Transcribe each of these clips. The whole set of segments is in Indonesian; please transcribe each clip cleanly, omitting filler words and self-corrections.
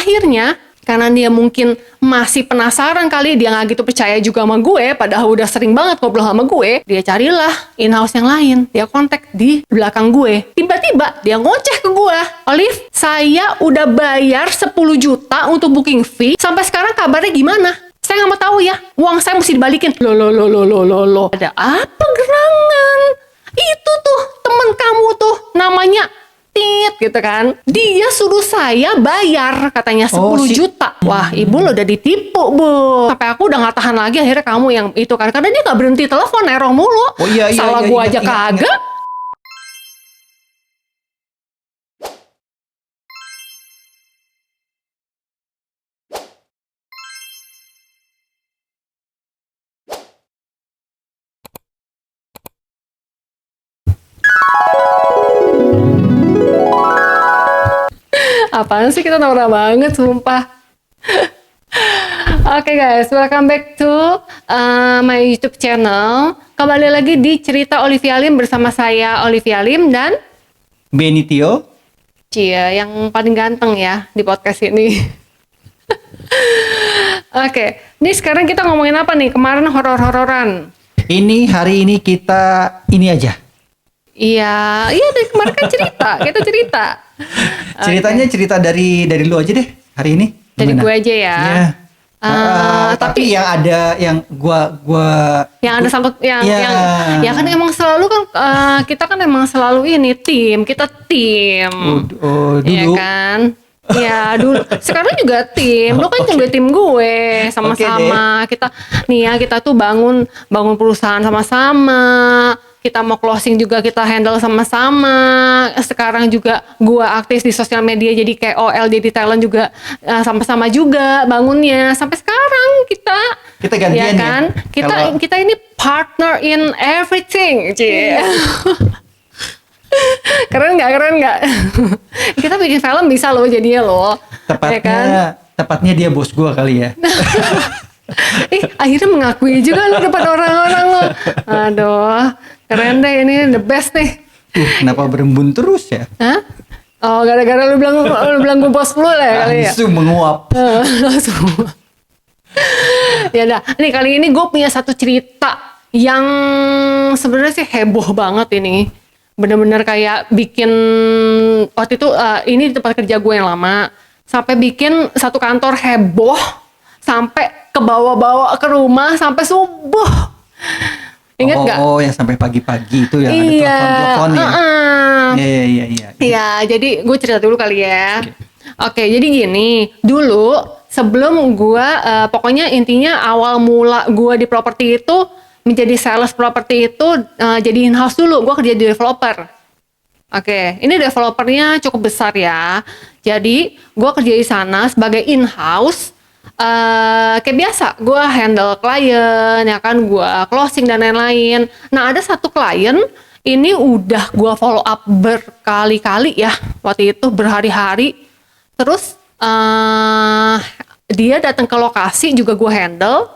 akhirnya karena dia mungkin masih penasaran kali, dia nggak gitu percaya juga sama gue, padahal udah sering banget ngobrol sama gue, dia carilah in-house yang lain, dia kontak di belakang gue. Tiba-tiba dia ngoceh ke gue, Olive, saya udah bayar 10 juta untuk booking fee, sampai sekarang kabarnya gimana? Saya nggak mau tahu ya, uang saya mesti dibalikin. Loh. Ada apa gerangan? Itu tuh temen kamu tuh namanya Tit gitu kan. Dia suruh saya bayar katanya 10 juta. Wah, ibu lo udah ditipu, Bu. Sampai aku udah gak tahan lagi, akhirnya kamu yang itu kan. Karena dia gak berhenti telepon, nerong mulu. Salah gua aja kagak. Apaan sih, kita norak banget, sumpah. Oke guys, welcome back to my YouTube channel. Kembali lagi di Cerita Olivia Lim bersama saya, Olivia Lim, dan Benny Tio. Cia, yang paling ganteng ya di podcast ini. Oke, ini sekarang kita ngomongin apa nih? Kemarin horor-hororan. Hari ini kita ini aja. Iya, dari kemarin kan kita cerita. Ceritanya cerita dari lu aja deh hari ini. Dari gue aja ya. Iya. Tapi yang ada yang gua yang ada sangkut yang ya kan emang selalu kan kita kan emang selalu ini kita tim. Dulu. Ya kan? Ya dulu. Sekarang juga tim. Lu kan juga tim gue sama-sama. Kita kita tuh bangun perusahaan sama-sama. Kita mau closing juga kita handle sama-sama. Sekarang juga gua aktif di sosial media jadi KOL, jadi talent juga sama-sama juga bangunnya. Sampai sekarang kita gantian ya kan? Kita ini partner in everything. Keren nggak? Kita bikin film bisa loh jadinya loh. Tepatnya dia bos gua kali ya. Akhirnya mengakui juga lo depan orang-orang lo. Aduh, keren deh, ini the best nih. Kenapa berembun terus ya? Hah? Oh, gara-gara lu bilang gue bos lu lah kali ya. Langsung menguap. Langsung. Ya udah, nih kali ini gue punya satu cerita yang sebenarnya sih heboh banget ini. Bener-bener kayak bikin waktu itu ini di tempat kerja gue yang lama sampai bikin satu kantor heboh sampai kebawa-bawa ke rumah sampai subuh. Ingat nggak? Oh, yang sampai pagi-pagi itu yang ada telepon ya. Iya. Iya, jadi gue cerita dulu kali ya. Oke, jadi gini, dulu sebelum gue, pokoknya intinya awal mula gue di properti itu menjadi sales properti itu jadi in-house dulu. Gue kerja di developer. Oke, ini developernya cukup besar ya. Jadi gue kerja di sana sebagai in-house. Kayak biasa, gue handle klien, ya kan, gue closing dan lain-lain. Nah, ada satu klien, ini udah gue follow up berkali-kali ya, waktu itu berhari-hari. Terus dia datang ke lokasi juga gue handle.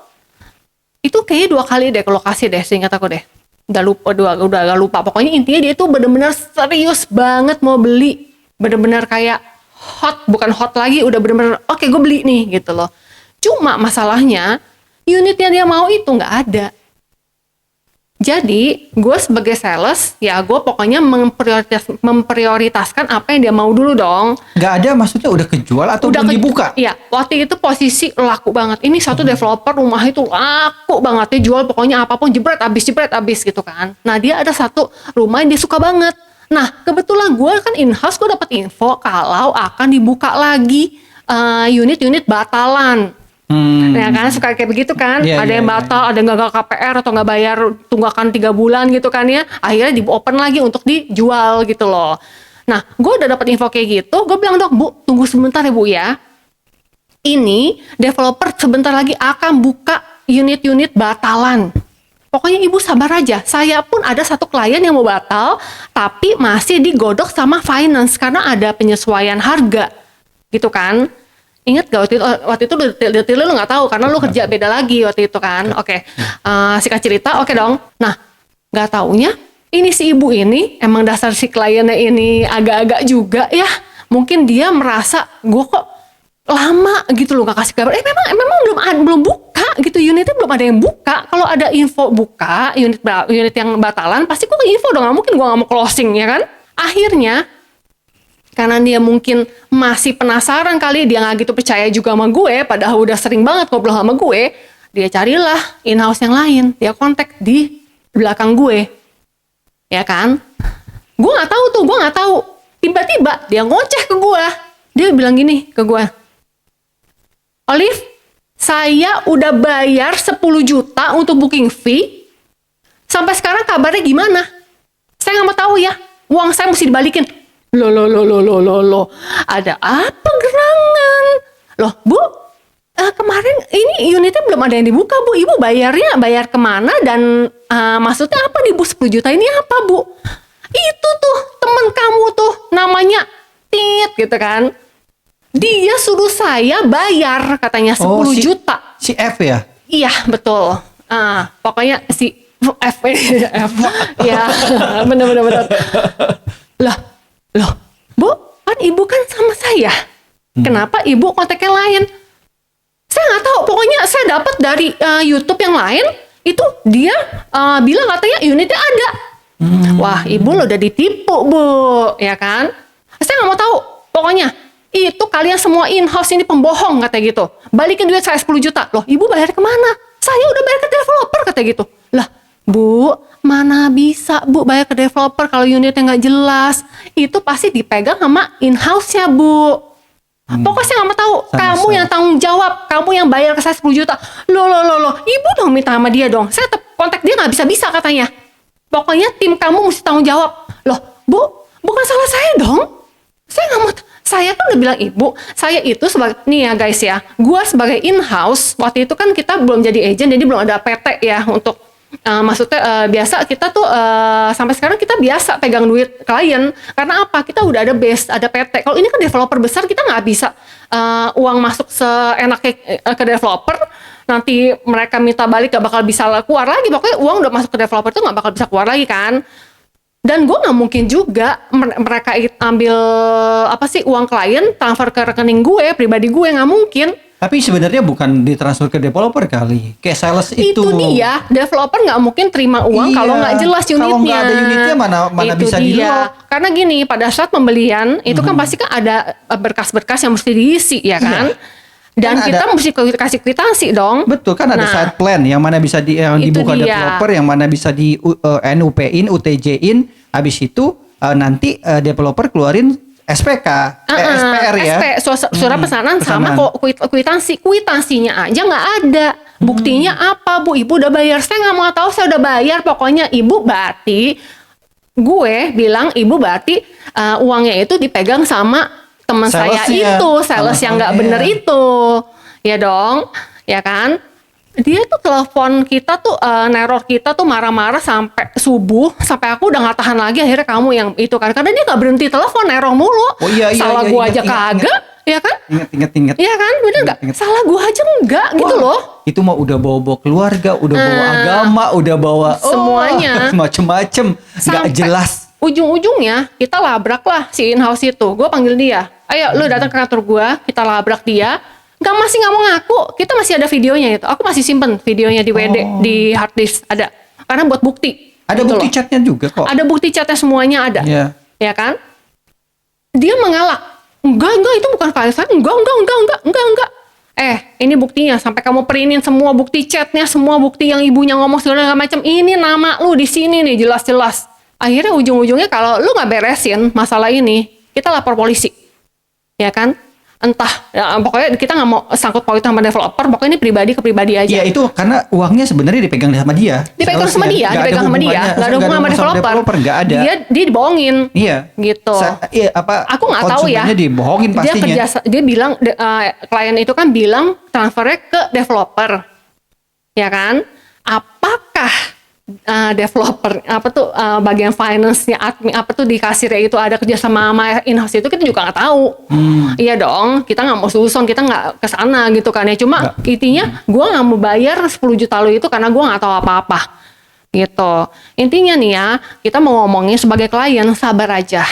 Itu kayaknya 2 kali deh ke lokasi deh, seingat aku deh. Udah gak lupa. Pokoknya intinya dia tuh bener-bener serius banget mau beli. Bener-bener kayak hot, bukan hot lagi, udah bener-bener oke, gue beli nih gitu loh. Cuma masalahnya unitnya dia mau itu nggak ada. Jadi gue sebagai sales ya gue pokoknya memprioritaskan apa yang dia mau dulu dong. Nggak ada maksudnya udah kejual atau udah dibuka? Iya, waktu itu posisi laku banget. Ini satu developer rumah itu laku banget, dia jual pokoknya apapun jebret abis gitu kan. Nah dia ada satu rumah yang dia suka banget. Nah kebetulan gue kan in-house, gue dapat info kalau akan dibuka lagi unit-unit batalan. Ya kan suka kayak begitu kan, ada yang batal, ada yang gagal KPR atau nggak bayar tunggakan 3 bulan gitu kan ya, akhirnya di open lagi untuk dijual gitu loh. Nah gue udah dapat info kayak gitu, gue bilang, dok Bu tunggu sebentar ya Bu ya, ini developer sebentar lagi akan buka unit-unit batalan. Pokoknya ibu sabar aja, saya pun ada satu klien yang mau batal tapi masih digodok sama finance karena ada penyesuaian harga gitu kan. Ingat gak waktu itu detailnya lu nggak tahu karena lu kerja beda lagi waktu itu kan. Oke. Singkat cerita, oke dong. Nah, nggak taunya ini si ibu ini emang dasar si kliennya ini agak-agak juga ya. Mungkin dia merasa gue kok lama gitu loh nggak kasih kabar. Memang belum buka gitu, unitnya belum ada yang buka. Kalau ada info buka unit yang batalan, pasti gue info dong. Nggak mungkin gue nggak mau closing ya kan. Akhirnya karena dia mungkin masih penasaran kali, dia nggak gitu percaya juga sama gue, padahal udah sering banget ngobrol sama gue, dia carilah in-house yang lain, dia kontak di belakang gue, ya kan? Gue nggak tahu. Tiba-tiba dia ngoceh ke gue, dia bilang gini ke gue, Olive, saya udah bayar 10 juta untuk booking fee. Sampai sekarang kabarnya gimana? Saya nggak mau tahu ya. Uang saya mesti dibalikin. Loh. Ada apa gerangan? Loh, Bu, kemarin ini unitnya belum ada yang dibuka, Bu. Ibu bayar kemana dan maksudnya apa nih, Bu? 10 juta ini apa, Bu? Itu tuh temen kamu tuh namanya Tit gitu kan. Dia suruh saya bayar katanya 10 juta. Si F ya? Iya, betul. Pokoknya si F. Ya, benar. Loh, Bu, kan Ibu kan sama saya. Kenapa Ibu kontak yang lain? Saya nggak tahu. Pokoknya saya dapat dari YouTube yang lain. Itu dia bilang katanya unitnya ada. Wah, Ibu lo udah ditipu, Bu. Ya kan? Saya nggak mau tahu. Pokoknya itu kalian semua in-house ini pembohong katanya gitu. Balikin duit saya 10 juta. Loh, Ibu bayar kemana? Saya udah bayar ke developer katanya gitu. Lah, Bu, mana bisa Bu bayar ke developer kalau unitnya nggak jelas. Itu pasti dipegang sama in-house-nya, Bu. Pokoknya saya nggak mau tahu. Kamu yang tanggung jawab. Kamu yang bayar ke saya 10 juta. Loh. Ibu dong minta sama dia dong. Saya tetap kontak dia nggak bisa-bisa katanya. Pokoknya tim kamu mesti tanggung jawab. Loh, Bu, bukan salah saya dong. Saya nggak mau. Saya kan udah bilang Ibu, saya itu sebagai, nih ya guys ya, gue sebagai in-house, waktu itu kan kita belum jadi agent, jadi belum ada PT ya untuk, maksudnya biasa kita tuh, sampai sekarang kita biasa pegang duit klien, karena apa? Kita udah ada base, ada PT. Kalau ini kan developer besar, kita nggak bisa uang masuk seenaknya ke developer, nanti mereka minta balik gak bakal bisa keluar lagi, pokoknya uang udah masuk ke developer itu gak bakal bisa keluar lagi kan. Dan gue nggak mungkin juga mereka ambil uang klien transfer ke rekening gue pribadi, gue nggak mungkin. Tapi sebenarnya bukan ditransfer ke developer kali, kayak sales itu. Itu dia, developer nggak mungkin terima uang kalau nggak jelas unitnya. Kalau nggak ada unitnya mana itu bisa di-lock. Karena gini, pada saat pembelian itu kan pasti kan ada berkas-berkas yang mesti diisi ya kan. Dan kan kita mesti kasih kwitansi dong. Betul, kan ada side plan yang mana bisa dibuka developer, yang mana bisa di NUP-in, UTJ-in. Habis itu nanti developer keluarin SPK, SPR ya. Surat pesanan sama kwitansi. Kwitansinya aja nggak ada. Buktinya apa, Bu? Ibu udah bayar. Saya nggak mau tahu, saya udah bayar. Pokoknya Ibu berarti, gue bilang Ibu berarti uangnya itu dipegang sama teman saya itu, sales yang nggak bener itu, ya dong, ya kan? Dia tuh telepon kita tuh, neror kita tuh marah-marah sampai subuh, sampai aku udah nggak tahan lagi. Akhirnya kamu yang itu kan, karena dia nggak berhenti telepon, neror mulu. Oh iya, salah gua aja kagak, ya kan? Ingat. Iya kan, bener nggak? Salah gua aja enggak gitu loh. Itu mah udah bawa keluarga, udah bawa agama, udah bawa semuanya, macem-macem, nggak jelas. Ujung-ujungnya kita labrak lah si in-house itu. Gue panggil dia, ayo lu datang ke kantor gue, kita labrak dia. Masih nggak mau ngaku, kita masih ada videonya itu. Aku masih simpen videonya di WD, di hard disk ada. Karena buat bukti. Ada gitu bukti chatnya juga kok. Ada bukti chatnya, semuanya ada. Ya kan? Dia mengelak. Enggak, itu bukan file saya. Enggak. Ini buktinya. Sampai kamu printin semua bukti chatnya, semua bukti yang ibunya ngomong segala macam. Ini nama lu di sini nih, jelas-jelas. Akhirnya ujung-ujungnya kalau lu nggak beresin masalah ini, kita lapor polisi, ya kan? Entah, ya, pokoknya kita nggak mau sangkut pautin sama developer. Pokoknya ini pribadi ke pribadi aja. Iya, itu karena uangnya sebenarnya dipegang sama dia. Dipegang sama dia, nggak ada hubungan sama developer. Nggak ada. Dia dibohongin. Iya. Gitu. Aku nggak tahu ya. Dibohongin pastinya. Dia bilang klien itu kan bilang transfernya ke developer, ya kan? Apakah developer bagian finance-nya, admin di kasirnya itu ada kerja sama in-house itu, kita juga nggak tahu. Iya dong, kita nggak mau susun, kita nggak kesana gitu kan ya. Cuma intinya gue nggak mau bayar 10 juta lo itu karena gue nggak tahu apa-apa gitu. Intinya nih ya, kita mau ngomongin sebagai klien, sabar aja.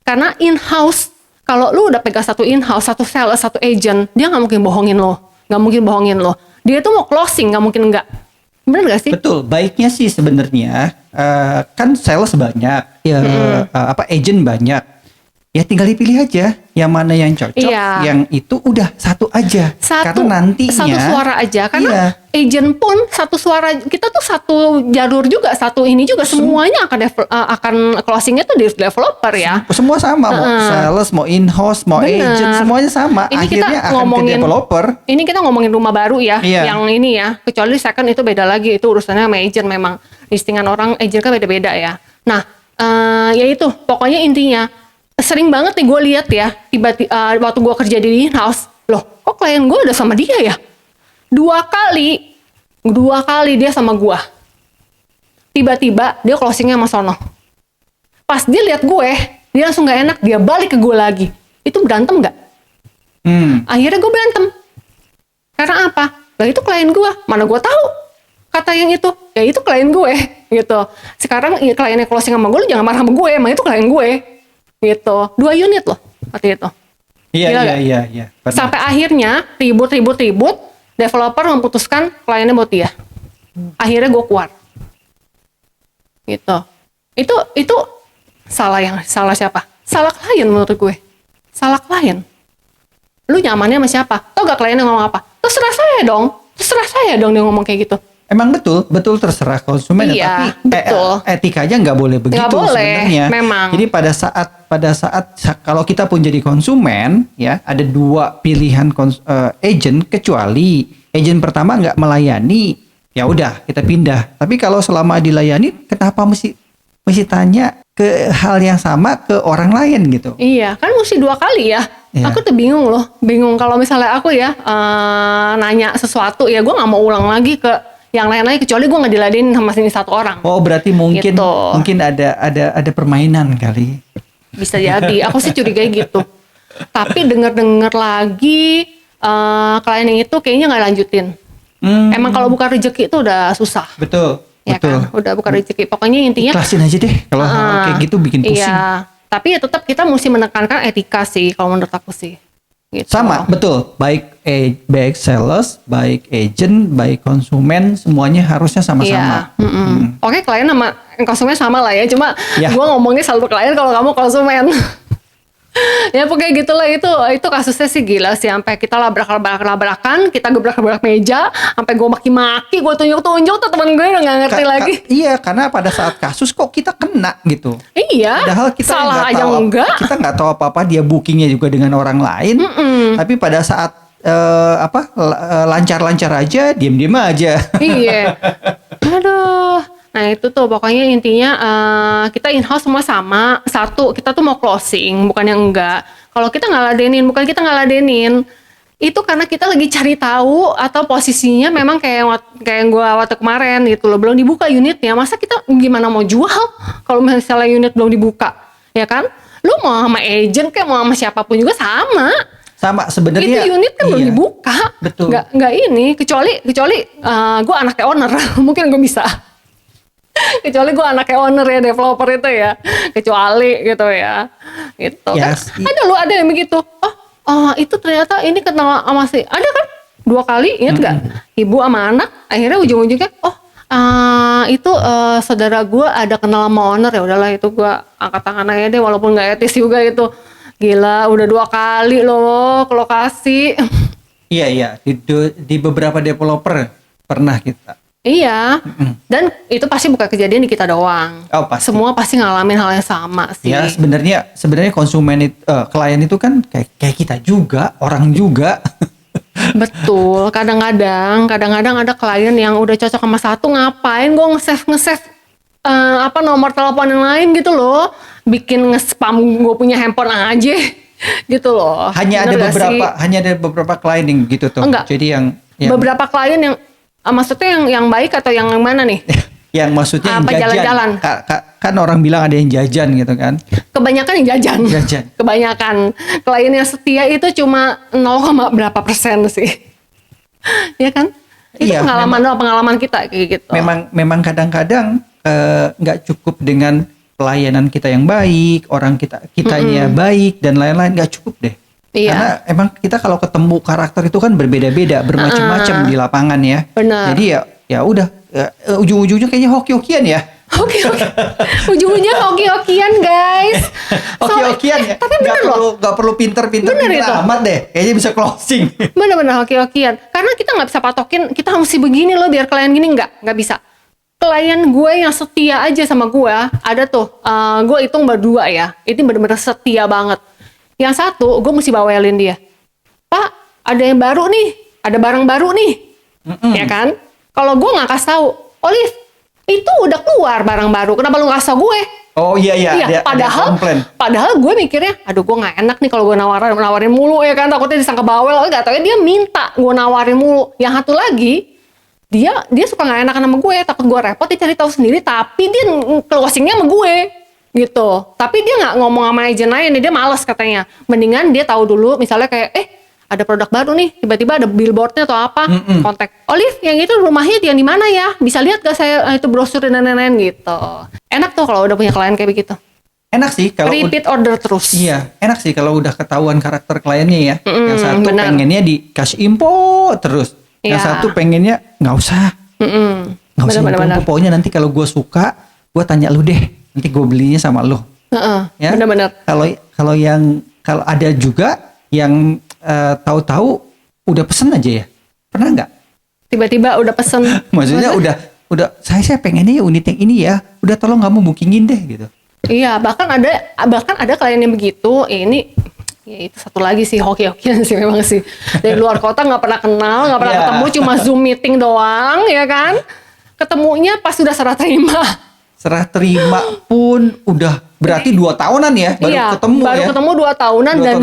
Karena in-house Kalau lu udah pegang satu in-house, satu sales, satu agent, dia nggak mungkin bohongin lo. Nggak mungkin bohongin lo. Dia tuh mau closing, nggak mungkin nggak. Bener gak sih? Betul. Baiknya sih sebenarnya kan sales banyak, ya agent banyak. Ya tinggal dipilih aja yang mana yang cocok, Iya. yang itu udah satu aja. Karena nantinya satu suara aja, karena iya. agent pun satu suara, kita tuh satu jalur juga, satu ini juga, semuanya akan closingnya tuh di developer ya. Semua sama, mau sales, mau in-house, mau Bener. agent, semuanya sama. Ini kita Akhirnya akan ke developer. Ini kita ngomongin rumah baru ya, Iya. yang ini ya. Kecuali second itu beda lagi, itu urusannya sama agent memang. Listingan orang agent kan beda-beda ya. Nah, ya itu, pokoknya intinya sering banget nih gue lihat ya, tiba-tiba waktu gue kerja di in-house, loh kok klien gue udah sama dia ya? Dua kali dia sama gue. Tiba-tiba dia closingnya sama sono. Pas dia lihat gue, dia langsung gak enak, dia balik ke gue lagi. Itu berantem gak? Akhirnya gue berantem. Karena apa? Lah itu klien gue, mana gue tahu? Kata yang itu, ya itu klien gue gitu. Sekarang ya, kliennya closing sama gue, lu jangan marah sama gue, emang itu klien gue gitu. 2 unit loh waktu itu. Iya. Benar. Sampai akhirnya ribut, developer memutuskan kliennya buat dia. Akhirnya gue keluar. Gitu. Itu salah siapa? Salah klien menurut gue. Salah klien. Lu nyamannya sama siapa? Tau gak kliennya ngomong apa? Terserah saya dong dia ngomong kayak gitu. Emang betul terserah konsumen, Iya, tapi betul. etikanya nggak boleh begitu Nggak boleh, sebenarnya. memang. Jadi pada saat kalau kita pun jadi konsumen, ya ada 2 pilihan agent, kecuali agent pertama nggak melayani, ya udah kita pindah. Tapi kalau selama dilayani, kenapa mesti tanya ke hal yang sama ke orang lain gitu? Iya, kan mesti 2 kali ya. Iya. Aku tuh bingung kalau misalnya aku ya nanya sesuatu ya gue nggak mau ulang lagi ke yang lain-lain, kecuali gue nggak diladenin sama sini 1 orang. Oh berarti mungkin Gitu. ada permainan kali. Bisa jadi, aku sih curiga gitu. Tapi denger lagi klien yang itu kayaknya nggak lanjutin. Emang kalau bukan rezeki itu udah susah. Betul. Ya kan, udah bukan rezeki. Pokoknya intinya Ikhlasin aja deh kalau hal kayak gitu bikin pusing. Iya, tapi ya tetap kita mesti menekankan etika sih kalau menurut aku sih. Gitu. Sama, betul. Baik sales, baik agent, baik konsumen, semuanya harusnya sama-sama. Iya. Oke, klien sama konsumen sama lah ya. Cuma Ya. gue ngomongnya selalu klien kalau kamu konsumen. Ya pokoknya gitulah, itu kasusnya sih gila sih, sampai kita labrak-labrakan, kita gebrak-gebrak meja, sampai gue maki-maki, gue tunjuk-tunjuk tuh teman gue udah nggak ngerti lagi. Iya, karena pada saat kasus kok kita kena gitu. Iya. Padahal kita salah nggak aja tahu, enggak. kita nggak tahu apa-apa, dia bookingnya juga dengan orang lain. Tapi pada saat lancar-lancar aja, diem-diem aja. Iya. Aduh. Nah itu tuh pokoknya intinya kita in-house semua sama. Satu, kita tuh mau closing, bukan yang enggak. Kalau kita nggak ladenin, bukan kita nggak ladenin. Itu karena kita lagi cari tahu atau posisinya memang kayak gua waktu kemarin gitu loh. Belum dibuka unitnya. Masa kita gimana mau jual kalau misalnya unit belum dibuka? Ya kan? Lu mau sama agent kayak mau sama siapapun juga sama. Sama sebenarnya. Itu unit kan belum iya. dibuka. Betul. Nggak ini. Kecuali gue anaknya owner. Mungkin gue bisa. Kecuali gue anaknya owner ya, developer itu ya. Kecuali gitu ya. Gitu. Yes. Kan, ada yang begitu. Oh, itu ternyata ini kenal sama si. Ada kan? 2 kali, ingat nggak? Ibu sama anak. Akhirnya ujung-ujungnya, itu saudara gue ada kenal sama owner, ya udahlah itu gue angkat tangan aja deh, walaupun nggak etis juga itu. Gila, udah 2 kali loh ke lokasi. Iya. Di beberapa developer pernah kita. Iya, dan itu pasti bukan kejadian di kita doang. Oh, pasti. Semua pasti ngalamin hal yang sama sih. Ya sebenarnya konsumen klien itu kan kayak kita juga, orang juga. Betul. Kadang-kadang ada klien yang udah cocok sama satu, ngapain gue nge-save nomor telepon yang lain gitu loh, bikin nge-spam gue punya handphone aja gitu loh. Hanya Bener gak sih? ada beberapa klien yang gitu tuh. Enggak. Jadi yang Beberapa klien yang maksudnya yang baik atau yang mana nih? yang maksudnya yang Apa jajan. jalan-jalan? Kan orang bilang ada yang jajan gitu kan. Kebanyakan yang jajan. Kebanyakan klien yang setia itu cuma 0, berapa persen sih. Ya kan? Itu pengalaman kita kayak gitu. Memang kadang-kadang nggak cukup dengan pelayanan kita yang baik, orang kitanya baik dan lain-lain, nggak cukup deh. Iya. Karena emang kita kalau ketemu karakter itu kan berbeda-beda, bermacam-macam di lapangan ya. Benar. Jadi ya udah ujung-ujungnya kayaknya hoki-hokian ya. Oke. Ujungnya hoki-hokian guys. Hoki-hokian ya. Tapi bener loh. Gak perlu pinter-pinter Bener itu. amat deh. Kayaknya bisa closing. Bener-bener hoki-hokian. Karena kita nggak bisa patokin, kita mesti begini loh biar klien gini, nggak bisa. Klien gue yang setia aja sama gue, ada tuh, gue hitung berdua ya, ini bener-bener setia banget. Yang satu, gue mesti bawelin dia. Pak, ada yang baru nih, ada barang baru nih, ya kan? Kalau gue nggak kasih tahu, Olive, itu udah keluar barang baru, kenapa lu nggak kasih tahu gue? Oh iya, Padahal gue mikirnya, aduh gue nggak enak nih kalau gue nawarin mulu ya kan, takutnya disangka bawel, nggak tahu ya dia minta gue nawarin mulu. Yang satu lagi, dia suka nggak enakan sama gue, takut gue repot, dia cari tahu sendiri, tapi dia closingnya sama gue gitu. Tapi dia nggak ngomong sama agent lain, dia males katanya. Mendingan dia tahu dulu, misalnya kayak ada produk baru nih, tiba-tiba ada billboardnya atau apa, kontak Olive, yang itu rumahnya yang di mana ya, bisa lihat gak saya itu brosur dan lain-lain gitu. Enak tuh kalau udah punya klien kayak begitu. Enak sih kalau repeat order terus. Iya, enak sih kalau udah ketahuan karakter kliennya ya. Yang satu benar. pengennya dikasih info terus. Yang satu pengennya nggak usah. Nggak usah info. Pokoknya nanti kalau gue suka, gue tanya lu deh. Nanti gue belinya sama lu. Ya? Benar-benar. Kalau ada juga yang tahu-tahu udah pesen aja ya. Pernah nggak? Tiba-tiba udah pesen. Maksudnya udah saya pengennya unit yang ini ya. Udah tolong kamu bookingin deh gitu. Iya, bahkan ada klien yang begitu. Ini ya itu satu lagi sih hoki-hokian sih memang sih. Dari luar kota nggak pernah kenal, nggak pernah ketemu, cuma Zoom meeting doang ya kan. Ketemunya pas sudah serah terima. Serah terima pun udah berarti 2 tahunan ya baru ketemu 2 tahunan dan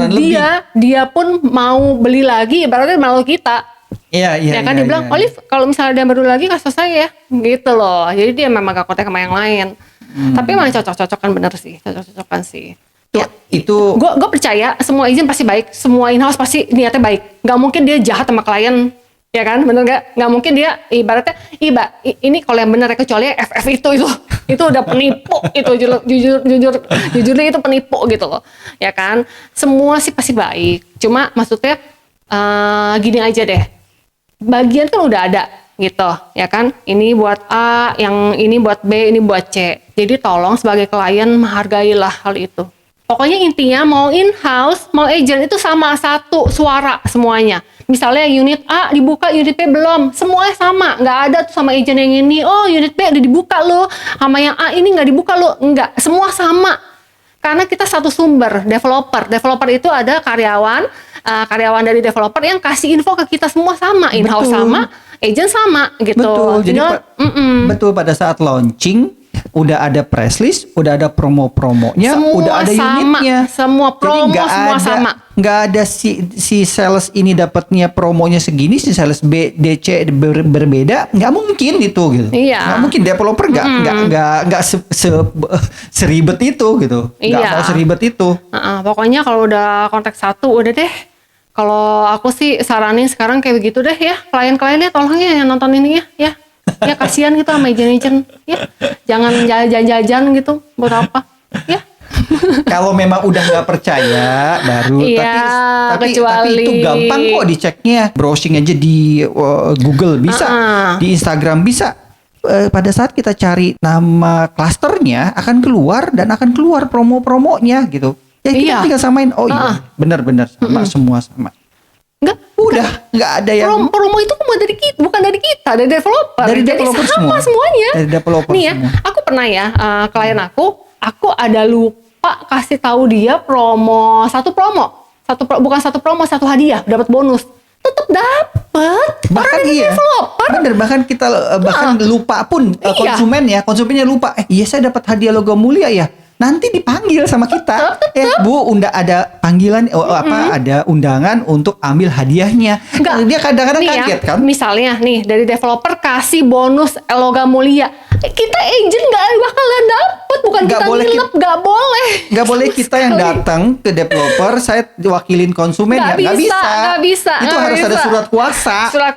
dia pun mau beli lagi, berarti malu kita. Iya. Ya kan dia bilang, Olive kalau misalnya dia baru lagi kasih saya ya, gitu loh. Jadi dia memang gak kontak sama yang lain. Tapi emang cocok-cocokan bener sih, cocok-cocokan sih. Ya, itu gue percaya semua agent pasti baik, semua in-house pasti niatnya baik. Gak mungkin dia jahat sama klien, ya kan? Bener gak? Gak mungkin dia ibaratnya, ini kalau yang bener kecuali FF itu udah penipu, itu jujur itu penipu gitu loh, ya kan? Semua sih pasti baik. Cuma maksudnya gini aja deh, bagian kan udah ada gitu, ya kan? Ini buat A, yang ini buat B, ini buat C. Jadi tolong sebagai klien menghargailah hal itu. Pokoknya intinya mau in-house, mau agent itu sama satu suara semuanya. Misalnya unit A dibuka, unit B belum, semuanya sama. Nggak ada tuh sama agent yang ini, oh unit B udah dibuka loh, sama yang A ini nggak dibuka loh. Nggak, semua sama. Karena kita satu sumber, developer. Developer itu ada karyawan dari developer yang kasih info ke kita semua sama. In-house sama, agent sama gitu. Betul, jadi betul pada saat launching, udah ada press list, udah ada promo-promonya, semua udah ada sama, unitnya. Semua promo semua sama. Nggak ada si sales ini dapatnya promonya segini, si sales B, D, C berbeda, nggak mungkin itu gitu. Iya. Nggak mungkin developer nggak seribet itu gitu. Nggak mau seribet itu. Pokoknya kalau udah kontak satu udah deh. Kalau aku sih saranin sekarang kayak begitu deh ya, klien-kliennya tolong ya yang nonton ini ya. Ya kasihan gitu sama agent-agent ya, jangan jajan-jajan gitu buat apa ya. Kalau memang udah nggak percaya baru, tapi itu gampang kok diceknya, browsing aja di Google bisa, di Instagram bisa. Pada saat kita cari nama klasternya akan keluar dan akan keluar promo-promonya gitu. Ya kita tinggal samain, oh iya benar-benar sama, semua sama. Nggak ada yang promo itu bukan dari kita, dari developer. Dari developer sama semuanya. Dari developer nih ya, semua. Aku pernah ya klien aku ada lupa kasih tahu dia bukan satu promo, satu hadiah, dapat bonus. Tetap dapat. Bahkan developer. Bener, bahkan kita lupa pun konsumennya lupa. Iya saya dapat hadiah logam mulia ya. Nanti dipanggil sama kita, Bu, ada panggilan, ada undangan untuk ambil hadiahnya. Enggak, dia kadang-kadang kaget kan? Misalnya nih dari developer kasih bonus logam mulia, Kita agent nggak bakalan dapet, bukan Nggak kita boleh nginep, nggak boleh. Nggak boleh kita yang Sekali. datang ke developer, saya wakilin konsumen Nggak ya, nggak bisa, bisa. nggak bisa, Itu nggak harus ada bisa. surat kuasa. Surat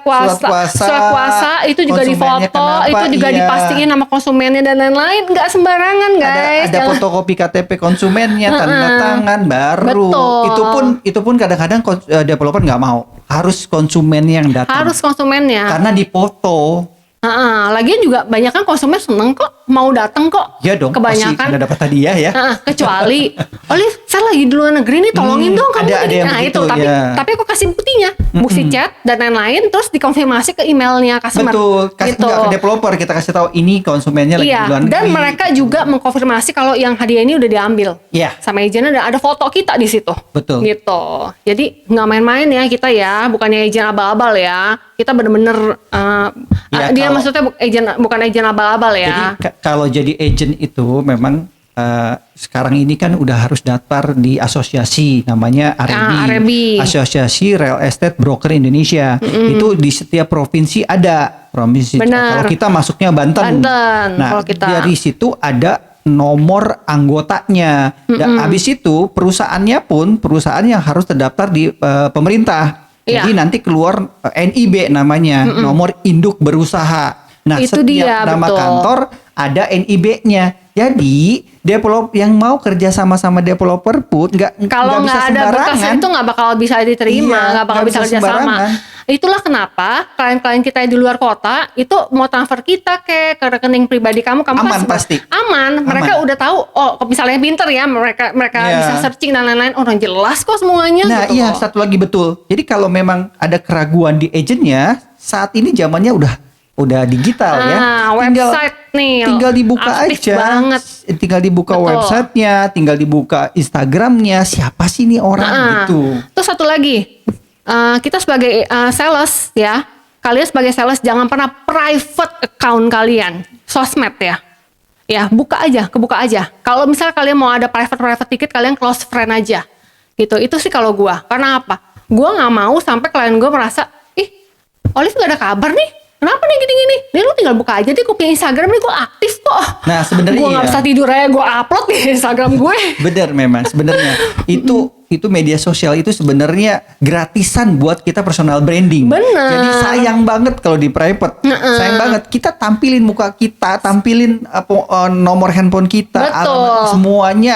kuasa itu juga konsumennya difoto, kenapa, itu juga iya. dipastiin sama konsumennya dan lain-lain. Nggak sembarangan guys. Ada fotokopi KTP konsumennya, tanda tangan baru. Betul. Itu pun kadang-kadang developer nggak mau. Harus konsumen yang datang. Harus konsumennya. Karena dipoto. Lagian juga banyak kan konsumen seneng kok mau datang kok. Ya dong. Pasti Kebanyakan. ada dapat hadiah ya. Kecuali, Oli, saya lagi di luar negeri nih, tolongin dong kamu. ada yang nah begitu, itu, ya. tapi aku kasih buktinya, bukti chat dan lain-lain, terus dikonfirmasi ke emailnya customer. Betul. Kasih Gitu. nggak ke developer, kita kasih tahu ini konsumennya lagi di Iya, luar negeri. dan mereka juga mengkonfirmasi kalau yang hadiah ini udah diambil. Iya. Sama agentnya ada foto kita di situ. Betul. Gitu. Jadi nggak main-main ya kita ya, bukannya agent abal-abal ya. Kita bener-bener Ya, dia kalau- maksudnya bukan agent abal-abal Jadi ya. kalau jadi agent itu memang sekarang ini kan udah harus daftar di asosiasi namanya REB. Asosiasi Real Estate Broker Indonesia. Itu di setiap provinsi ada. Provinsi. Benar. Kalau kita masuknya Banten. Banten, Nah, kalau kita. dari situ ada nomor anggotanya. Dan habis itu perusahaan yang harus terdaftar di pemerintah. Iya. Jadi nanti keluar NIB namanya, nomor induk berusaha. Nah, Itu setiap dia, nama betul. kantor ada NIB-nya. Jadi yang mau kerja sama developer pun Kalau bisa nggak ada berkas sembarangan. itu nggak bakal bisa diterima, Iya, nggak bakal nggak bisa bisa kerja sama. sembarangan. Itulah kenapa klien-klien kita yang di luar kota itu mau transfer kita ke rekening pribadi kamu Aman pasti. Aman. Mereka udah tahu. Oh, misalnya pinter ya, mereka Iya. bisa searching dan lain-lain. Orang jelas kok semuanya. Nah, gitu iya, loh. satu lagi betul. Jadi kalau memang ada keraguan di agentnya, saat ini zamannya udah digital ya. Website nih, tinggal dibuka aktif aja. banget. Tinggal dibuka Betul. websitenya, tinggal dibuka Instagramnya. siapa sih nih orang gitu. Terus satu lagi, kita sebagai sales ya, kalian sebagai sales jangan pernah private account kalian, sosmed ya. Ya, kebuka aja. Kalau misalnya kalian mau ada private ticket, kalian close friend aja. Gitu. Itu sih kalau gua. Karena apa? Gua nggak mau sampai klien gua merasa, ih, Olive nggak ada kabar nih. Kenapa nih gini-gini? Nih lu tinggal buka aja deh, gue punya Instagram nih, gue aktif kok. Nah, sebenarnya gue nggak iya. bisa tidur aja, gue upload di Instagram gue. Bener memang sebenarnya itu media sosial itu sebenarnya gratisan buat kita personal branding. Bener. Jadi sayang banget kalau di private. Sayang banget kita tampilin muka kita, tampilin nomor handphone kita, Betul. alamat semuanya,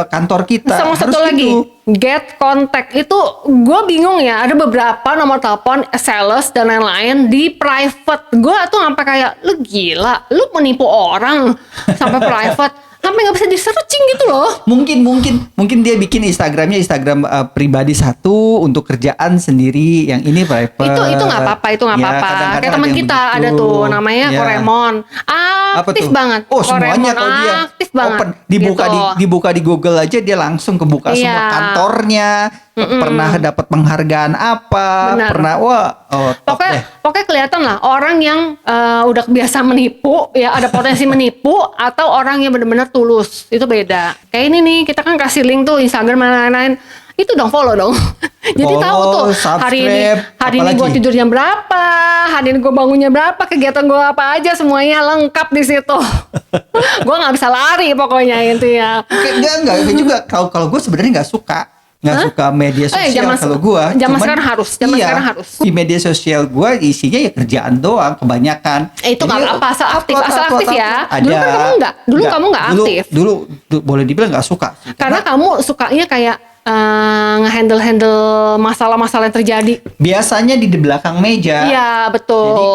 kantor kita. Sama Harus satu lagi, gitu. get contact itu gue bingung ya. Ada beberapa nomor telepon sales dan lain-lain di private. Gue tuh sampai kayak lu gila, lu menipu orang sampai private, sampai nggak bisa di searching gitu loh. Mungkin dia bikin Instagram pribadi satu untuk kerjaan sendiri, yang ini private. Itu nggak apa-apa, itu nggak Ya, apa-apa. kadang-kadang Kayak teman yang kita begitu. ada tuh namanya Ya. Koremon, Apa aktif tuh? banget. Oh, semuanya Koremon kalau dia aktif banget. open, dibuka gitu. dibuka di Google aja dia langsung kebuka Iya. semua kantornya, pernah dapat penghargaan apa, Benar. pernah top deh. Pokoknya kelihatan lah orang yang udah biasa menipu ya, ada potensi menipu, atau orang yang benar-benar tulus. Itu beda. Kayak ini nih, kita kan kasih link tuh Instagram dan lain-lain. Itu dong follow dong. Jadi Follow, tahu tuh hari ini subscribe, gue apalagi? tidur jam berapa, hari ini gue bangunnya berapa, kegiatan gue apa aja, semuanya lengkap di situ. Gue nggak bisa lari pokoknya intinya. Enggak juga. Kalau gue sebenarnya nggak suka media sosial zaman kalau gue. sekarang harus, sekarang harus. Di media sosial gue isinya ya kerjaan doang kebanyakan. Itu nggak Jadi, apa-apa, asal aktif ya. Ada. Dulu kan kamu nggak, kamu nggak aktif. Dulu boleh dibilang nggak suka. Karena kamu sukanya kayak nge-handle masalah-masalah yang terjadi. Biasanya di belakang meja. Iya, betul. Jadi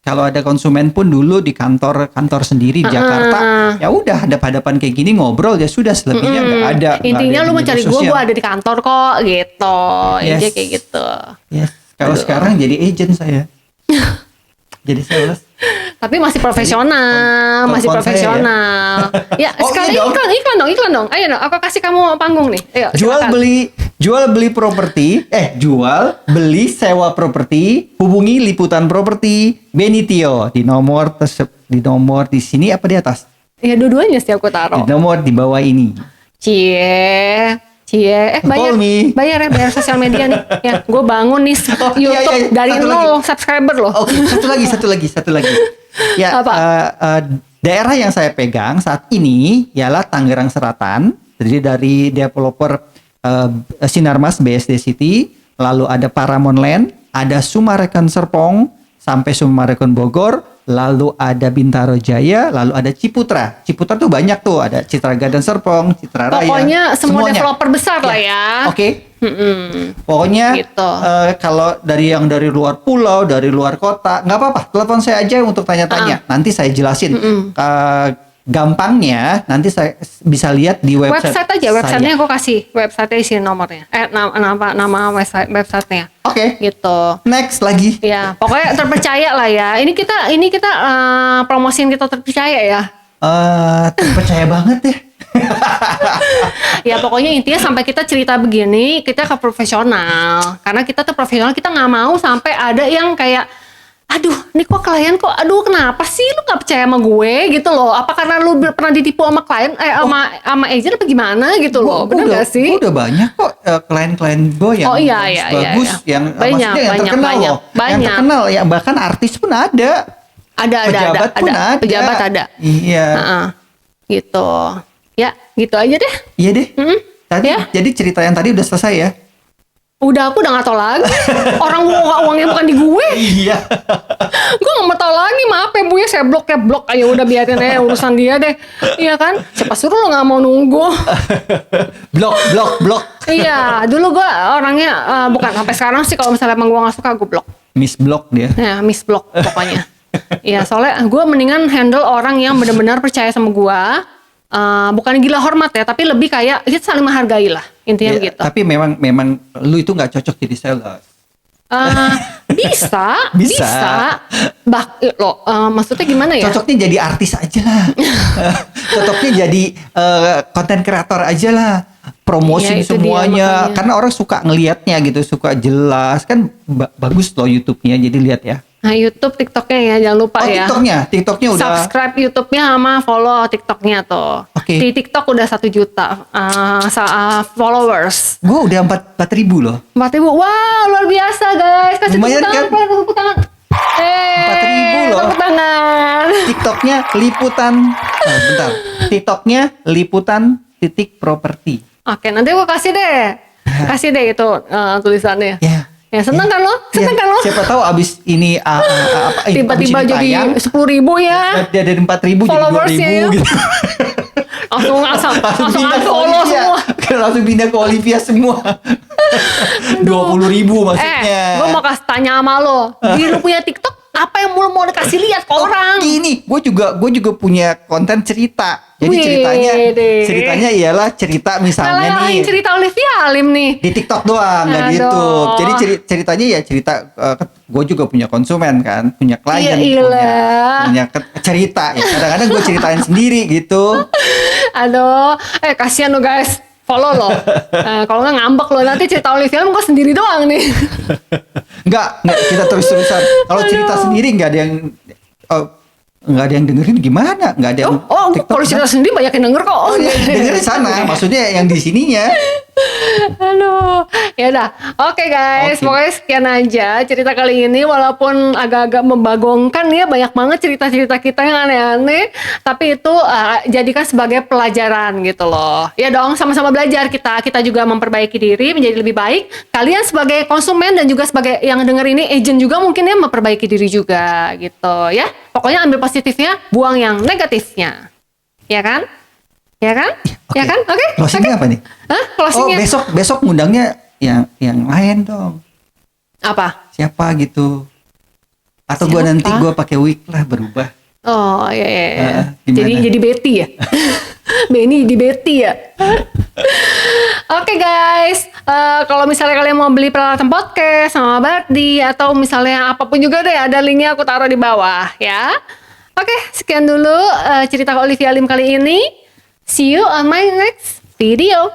kalau ada konsumen pun dulu di kantor sendiri di Jakarta, ya udah hadap-hadapan kayak gini ngobrol ya sudah, selebihnya nggak ada. Intinya nggak ada lu di mencari media gue sosial. ada di kantor kok gitu. Yes. Intinya kayak gitu. Yes. Kalau sekarang jadi agent saya. Jadi sales. Tapi masih profesional, masih Telepon saya profesional. Ya, Oh, sekali iya dong. iklan dong. Ayo dong, aku kasih kamu panggung nih. Ayo, silakan. Jual beli properti, jual beli sewa properti, hubungi Liputan Properti Benitio di nomor di sini apa di atas? Ya dua-duanya sih aku Di taruh. nomor di bawah ini. Cie, bayar sosial media nih. Ya, gue bangun nih Oh, iya, YouTube iya. dari Satu 0 subscriber loh. Oke, satu lagi. Ya, Apa? daerah yang saya pegang saat ini ialah Tangerang Selatan. Jadi dari developer Sinarmas BSD City, lalu ada Paramount Land, ada Summarecon Serpong sampai Summarecon Bogor, lalu ada Bintaro Jaya, lalu ada Ciputra. Ciputra tuh banyak tuh, ada Citra Garden Serpong, Citra Raya. Pokoknya semua semuanya. developer besar lah ya. Oke. Mm-mm. Pokoknya Gitu. kalau dari yang dari luar pulau, dari luar kota, nggak apa-apa. Telepon saya aja untuk tanya-tanya. Nanti saya jelasin. Gampangnya nanti saya bisa lihat di Website aja, websitenya saya. aku kasih. Websitenya isi nomornya. Nama websitenya. Oke. Gitu. Next lagi. Ya, pokoknya terpercaya lah ya. Ini kita promosiin kita terpercaya ya. Terpercaya banget ya. Ya pokoknya intinya sampai kita cerita begini kita ke profesional. Karena kita tuh profesional, kita nggak mau sampai ada yang kayak aduh, ini kok klien kok, aduh kenapa sih lu nggak percaya sama gue gitu loh? Apa karena lu pernah ditipu sama klien, sama agent apa gimana gitu loh? Bener gak sih? Gua udah banyak kok klien-klien gue yang bagus, yang Banyak, maksudnya yang banyak, terkenal banyak, loh, yang banyak. terkenal, ya bahkan artis pun ada. Pejabat pun ada. Pejabat ada. Iya. Gitu. Ya, gitu aja deh. Iya deh. Tadi Ya. jadi cerita yang tadi udah selesai ya. Udah, aku udah gak tau lagi. Orang uangnya bukan di gue. Iya. Gue gak mau tau lagi. Maaf ya Bu ya, saya blok aja udah biarin aja urusan dia deh. Iya kan? Siapa suruh lo gak mau nunggu. Blok. Iya, dulu gue orangnya bukan sampai sekarang sih kalau misalnya emang gue gak suka gue blok. Miss Blok dia. Ya, miss blok pokoknya. Iya, soalnya gue mendingan handle orang yang benar-benar percaya sama gue. Bukan gila hormat ya, tapi lebih kayak kita saling menghargai lah. Intinya Ya, begitu. tapi memang lu itu nggak cocok jadi sales. Bisa. Maksudnya gimana ya? Cocoknya jadi artis aja lah. Cocoknya jadi konten kreator aja lah. Promosi Iya, itu dia, semuanya. makanya. Karena orang suka ngelihatnya gitu, suka jelas. Kan bagus loh YouTube-nya, jadi lihat ya. Nah, YouTube, TikToknya ya, jangan lupa ya. TikToknya udah. Subscribe YouTube-nya sama follow TikTok-nya tuh. Oke. Di TikTok udah 1 juta followers. Gue udah 4.000 loh. 4.000, wow luar biasa guys. Kasih Lumayan tepuk tangan, kan? tepuk tangan. 4.000 loh. Tepuk tangan. TikToknya liputan. Bentar. TikToknya liputan properti. Oke, nanti gue kasih deh. Kasih deh itu tulisannya. Ya. Ya, seneng kan lo? Seneng kan lo? Siapa tahu abis ini Tiba-tiba jadi 10.000 ya. dia dari 4.000 jadi Followersnya 2.000 ya. gitu. Langsung pindah ke unfollow Olivia. semua. Langsung pindah ke Olivia semua. 20.000 maksudnya. Gue mau kasih tanya sama lo. Di lu punya TikTok, apa yang mau dikasih lihat ke orang? Gini, gue juga punya konten cerita. Jadi Wih, deh. ceritanya ialah cerita misalnya Ngalahin nih cerita Olivia Halim nih. di TikTok doang, nggak di Aduh. YouTube. Jadi ceritanya ya cerita. Gue juga punya konsumen kan, punya klien, Iya, punya cerita. Ya kadang-kadang gue ceritain sendiri gitu. Aduh, kasihan lo guys. Follow lo. Kalau nggak ngambek lo, nanti cerita Olivia Halim gue sendiri doang nih. Nggak kita terus-terusan. Kalau cerita sendiri nggak ada yang dengerin gimana? Nggak ada yang TikTok, Kalau cerita sendiri banyak yang denger kok. Oh iya, dengerin sana. Maksudnya yang di sininya. Aduh, ya udah. Oke guys, Oke. pokoknya sekian aja cerita kali ini. Walaupun agak-agak membagongkan ya, banyak banget cerita-cerita kita yang aneh-aneh. Tapi itu jadikan sebagai pelajaran gitu loh. Ya dong, sama-sama belajar kita. Kita juga memperbaiki diri menjadi lebih baik. Kalian sebagai konsumen dan juga sebagai yang denger ini agent juga mungkin ya memperbaiki diri juga gitu ya. Pokoknya ambil positifnya, buang yang negatifnya. Ya kan? Ya kan? Ya kan? Oke? Closingnya apa nih? Hah? Oh, Closingnya? besok ngundangnya yang lain dong. Apa? Siapa gitu? Atau gua Siapa? nanti gua pakai wig lah berubah. Oh iya. Gimana? Jadi Betty ya. Benny di Betty ya. Oke guys, kalau misalnya kalian mau beli peralatan podcast sama Bardi atau misalnya apapun juga deh, ada linknya aku taruh di bawah ya. Oke, sekian dulu cerita Olivia Lim kali ini. See you on my next video.